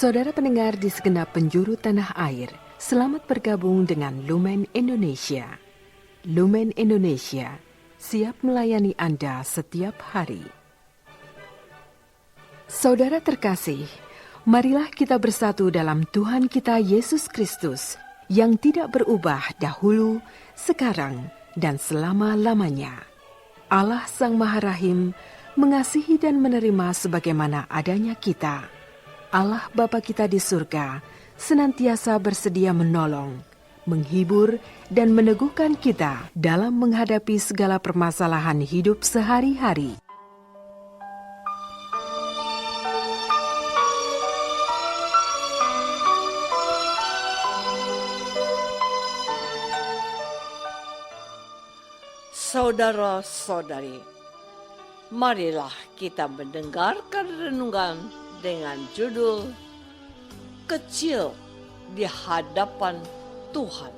Saudara pendengar di segenap penjuru tanah air, selamat bergabung dengan Lumen Indonesia. Lumen Indonesia siap melayani Anda setiap hari. Saudara terkasih, marilah kita bersatu dalam Tuhan kita Yesus Kristus yang tidak berubah dahulu, sekarang, dan selama-lamanya. Allah Sang Maha Rahim mengasihi dan menerima sebagaimana adanya kita. Allah Bapa kita di surga senantiasa bersedia menolong, menghibur, dan meneguhkan kita dalam menghadapi segala permasalahan hidup sehari-hari. Saudara-saudari, marilah kita mendengarkan renungan dengan judul Kecil di Hadapan Tuhan.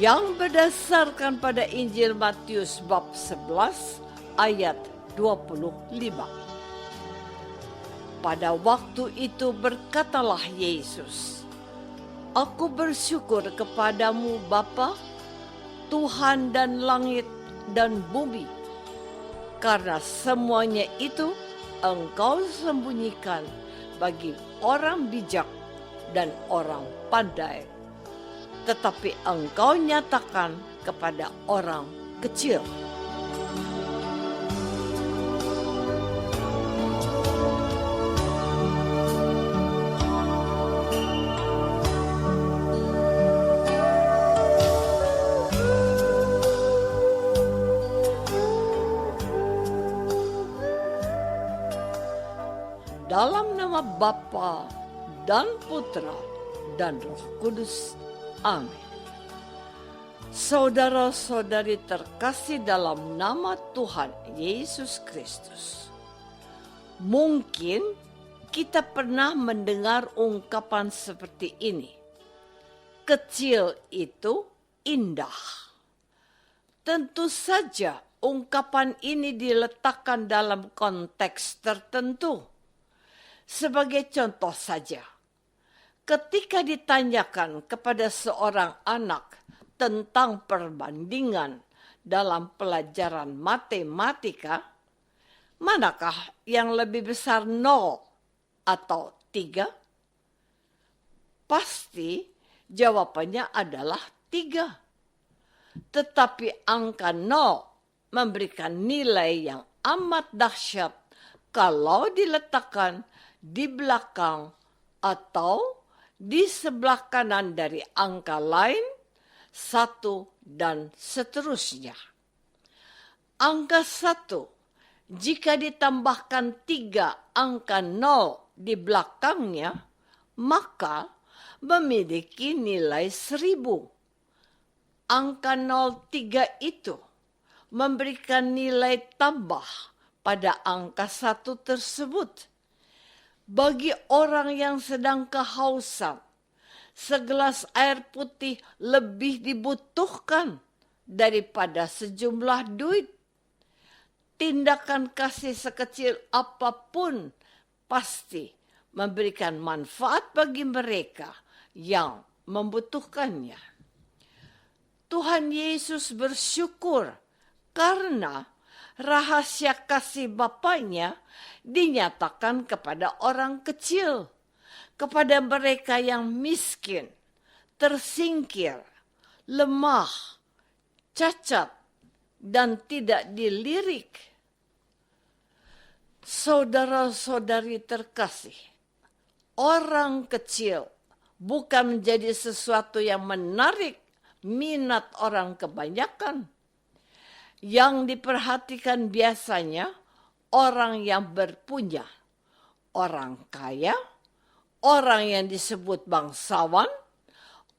Yang berdasarkan pada Injil Matius bab 11 ayat 25. Pada waktu itu berkatalah Yesus, "Aku bersyukur kepadamu Bapa, Tuhan dan langit dan bumi, karena semuanya itu Engkau sembunyikan bagi orang bijak dan orang pandai, tetapi Engkau nyatakan kepada orang kecil." Dalam nama Bapa dan Putra dan Roh Kudus. Amin. Saudara-saudari terkasih dalam nama Tuhan Yesus Kristus. Mungkin kita pernah mendengar ungkapan seperti ini. Kecil itu indah. Tentu saja ungkapan ini diletakkan dalam konteks tertentu. Sebagai contoh saja, ketika ditanyakan kepada seorang anak tentang perbandingan dalam pelajaran matematika, manakah yang lebih besar 0 atau 3? Pasti jawabannya adalah 3. Tetapi angka 0 memberikan nilai yang amat dahsyat kalau diletakkan di belakang atau di sebelah kanan dari angka lain, 1 dan seterusnya. Angka 1, jika ditambahkan 3 angka 0 di belakangnya, maka memiliki nilai 1000. Angka 03 itu memberikan nilai tambah pada angka 1 tersebut. Bagi orang yang sedang kehausan, segelas air putih lebih dibutuhkan daripada sejumlah duit. Tindakan kasih sekecil apapun pasti memberikan manfaat bagi mereka yang membutuhkannya. Tuhan Yesus bersyukur karena rahasia kasih Bapanya dinyatakan kepada orang kecil, kepada mereka yang miskin, tersingkir, lemah, cacat, dan tidak dilirik. Saudara-saudari terkasih, orang kecil bukan menjadi sesuatu yang menarik minat orang kebanyakan. Yang diperhatikan biasanya orang yang berpunya, orang kaya, orang yang disebut bangsawan,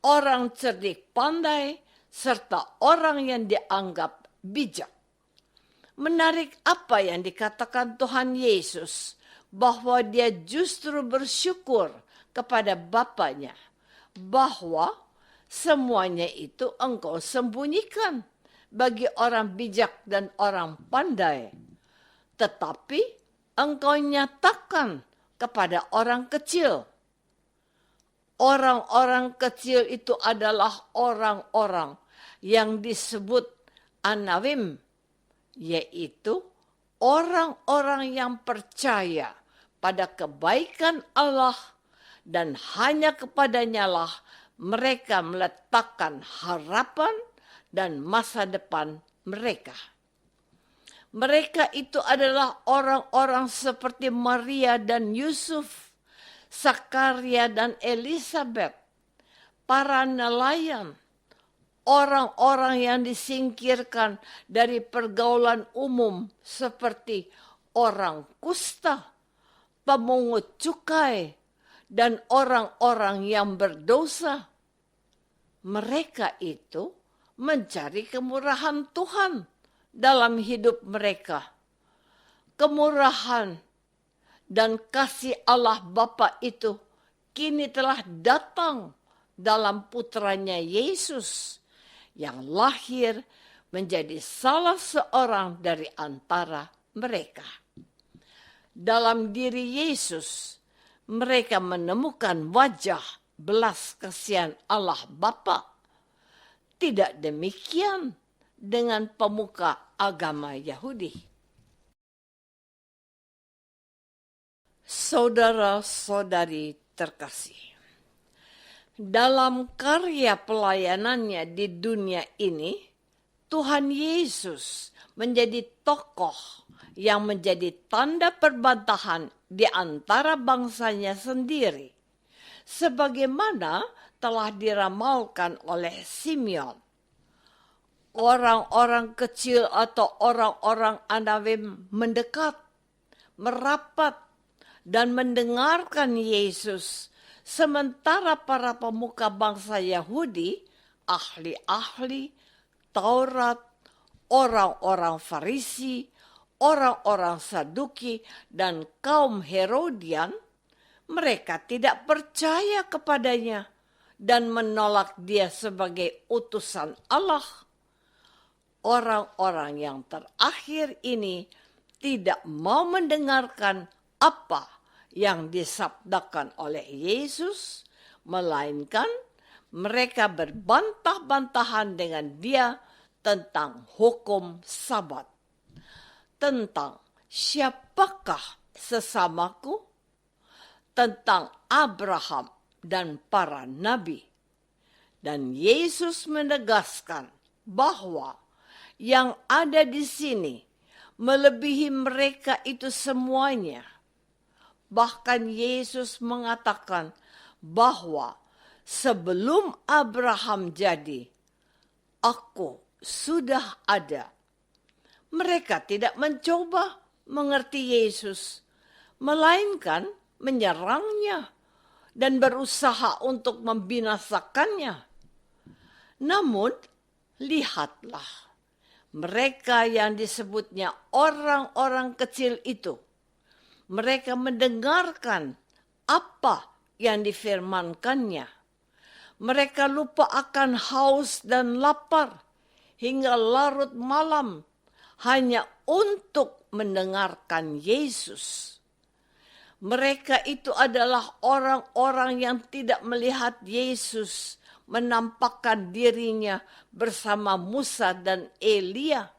orang cerdik pandai, serta orang yang dianggap bijak. Menarik apa yang dikatakan Tuhan Yesus bahwa dia justru bersyukur kepada Bapaknya bahwa semuanya itu engkau sembunyikan bagi orang bijak dan orang pandai, tetapi engkau nyatakan kepada orang kecil. Orang-orang kecil itu adalah orang-orang yang disebut Anawim, yaitu orang-orang yang percaya pada kebaikan Allah dan hanya kepadanya lah mereka meletakkan harapan dan masa depan mereka. Mereka itu adalah orang-orang seperti Maria dan Yusuf, Sakaria dan Elizabeth, para nelayan, orang-orang yang disingkirkan dari pergaulan umum seperti orang kusta, pemungut cukai, dan orang-orang yang berdosa. Mereka itu mencari kemurahan Tuhan dalam hidup mereka. Kemurahan dan kasih Allah Bapa itu kini telah datang dalam putranya Yesus yang lahir menjadi salah seorang dari antara mereka. Dalam diri Yesus, mereka menemukan wajah belas kasihan Allah Bapa. Tidak demikian dengan pemuka agama Yahudi. Saudara-saudari terkasih, dalam karya pelayanannya di dunia ini, Tuhan Yesus menjadi tokoh yang menjadi tanda perbantahan di antara bangsanya sendiri, sebagaimana telah diramalkan oleh Simeon. Orang-orang kecil atau orang-orang Anawim mendekat, merapat, dan mendengarkan Yesus, sementara para pemuka bangsa Yahudi, ahli-ahli Taurat, orang-orang Farisi, orang-orang Saduki, dan kaum Herodian, mereka tidak percaya kepadanya dan menolak dia sebagai utusan Allah. Orang-orang yang terakhir ini tidak mau mendengarkan apa yang disabdakan oleh Yesus, melainkan mereka berbantah-bantahan dengan dia tentang hukum Sabat, tentang siapakah sesamaku, tentang Abraham dan para nabi. Dan Yesus menegaskan bahwa yang ada di sini melebihi mereka itu semuanya. Bahkan Yesus mengatakan bahwa sebelum Abraham jadi, aku sudah ada. Mereka tidak mencoba mengerti Yesus, melainkan menyerangnya dan berusaha untuk membinasakannya. Namun, lihatlah, mereka yang disebutnya orang-orang kecil itu, mereka mendengarkan apa yang difirmankannya. Mereka lupa akan haus dan lapar hingga larut malam hanya untuk mendengarkan Yesus. Mereka itu adalah orang-orang yang tidak melihat Yesus menampakkan dirinya bersama Musa dan Elia.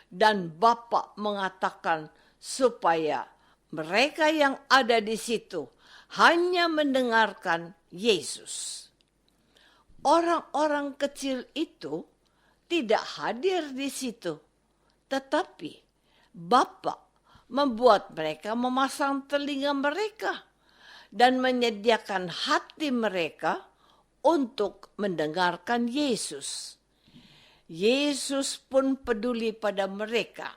Dan Bapa mengatakan supaya mereka yang ada di situ hanya mendengarkan Yesus. Orang-orang kecil itu tidak hadir di situ, tetapi Bapa membuat mereka memasang telinga mereka dan menyediakan hati mereka untuk mendengarkan Yesus. Yesus pun peduli pada mereka.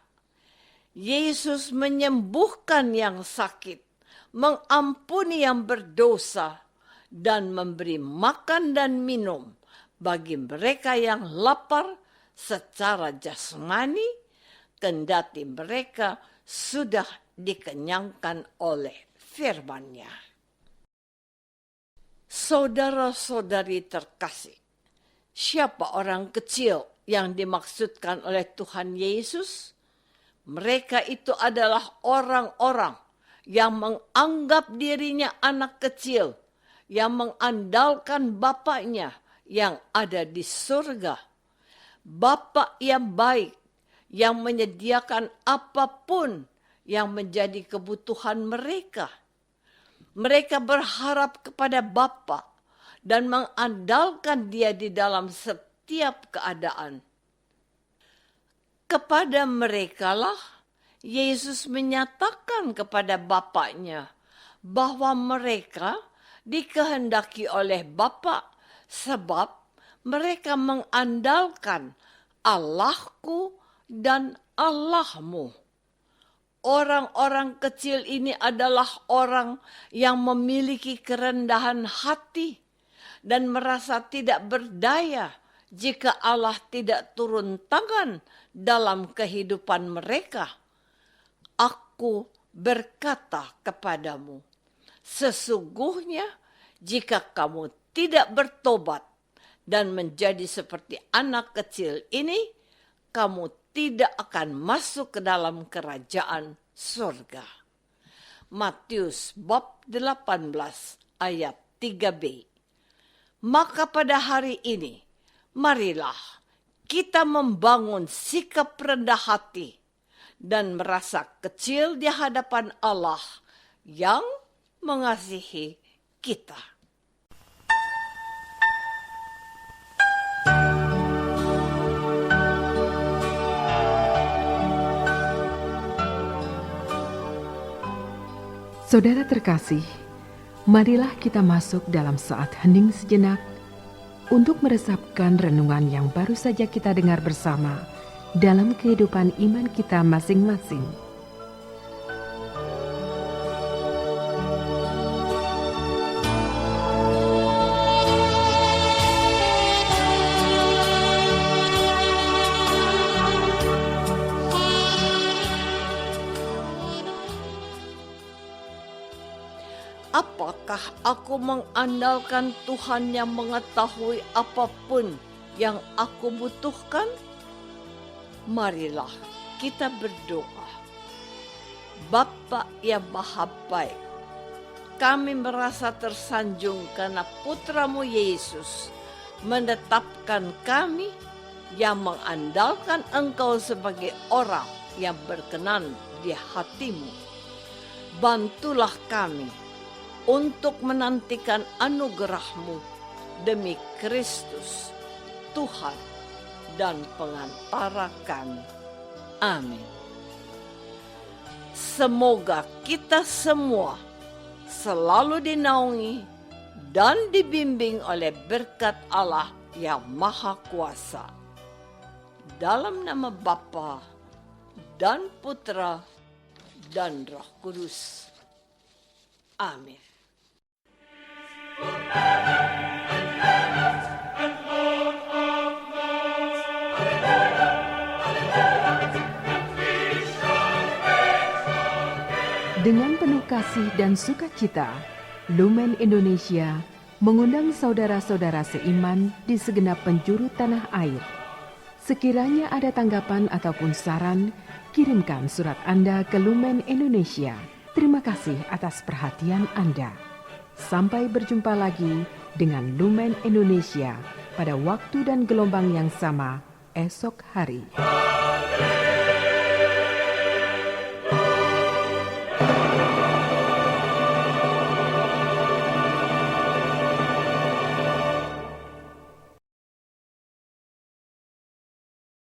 Yesus menyembuhkan yang sakit, mengampuni yang berdosa, dan memberi makan dan minum bagi mereka yang lapar secara jasmani, kendati mereka sudah dikenyangkan oleh firman-Nya. Saudara-saudari terkasih, siapa orang kecil yang dimaksudkan oleh Tuhan Yesus? Mereka itu adalah orang-orang yang menganggap dirinya anak kecil, yang mengandalkan Bapaknya yang ada di surga. Bapa yang baik, yang menyediakan apapun yang menjadi kebutuhan mereka. Mereka berharap kepada Bapa dan mengandalkan Dia di dalam setiap keadaan. Kepada merekalah Yesus menyatakan kepada Bapaknya bahwa mereka dikehendaki oleh Bapa sebab mereka mengandalkan Allahku dan Allahmu. Orang-orang kecil ini adalah orang yang memiliki kerendahan hati dan merasa tidak berdaya jika Allah tidak turun tangan dalam kehidupan mereka. Aku berkata kepadamu, sesungguhnya jika kamu tidak bertobat dan menjadi seperti anak kecil ini, kamu tidak akan masuk ke dalam kerajaan surga. Matius bab 18 ayat 3b. Maka pada hari ini, marilah kita membangun sikap rendah hati dan merasa kecil di hadapan Allah yang mengasihi kita. Saudara terkasih, marilah kita masuk dalam saat hening sejenak untuk meresapkan renungan yang baru saja kita dengar bersama dalam kehidupan iman kita masing-masing. Apakah aku mengandalkan Tuhan yang mengetahui apapun yang aku butuhkan? Marilah kita berdoa. Bapa yang Maha Baik, kami merasa tersanjung karena Putra-Mu Yesus menetapkan kami yang mengandalkan Engkau sebagai orang yang berkenan di hati-Mu. Bantulah kami untuk menantikan anugerah-Mu demi Kristus, Tuhan dan pengantara kami. Amin. Semoga kita semua selalu dinaungi dan dibimbing oleh berkat Allah yang Maha Kuasa. Dalam nama Bapa dan Putra dan Roh Kudus. Amin. Dengan penuh kasih dan sukacita, Lumen Indonesia mengundang saudara-saudara seiman di segenap penjuru tanah air. Sekiranya ada tanggapan ataupun saran, kirimkan surat Anda ke Lumen Indonesia. Terima kasih atas perhatian Anda. Sampai berjumpa lagi dengan Lumen Indonesia pada waktu dan gelombang yang sama esok hari.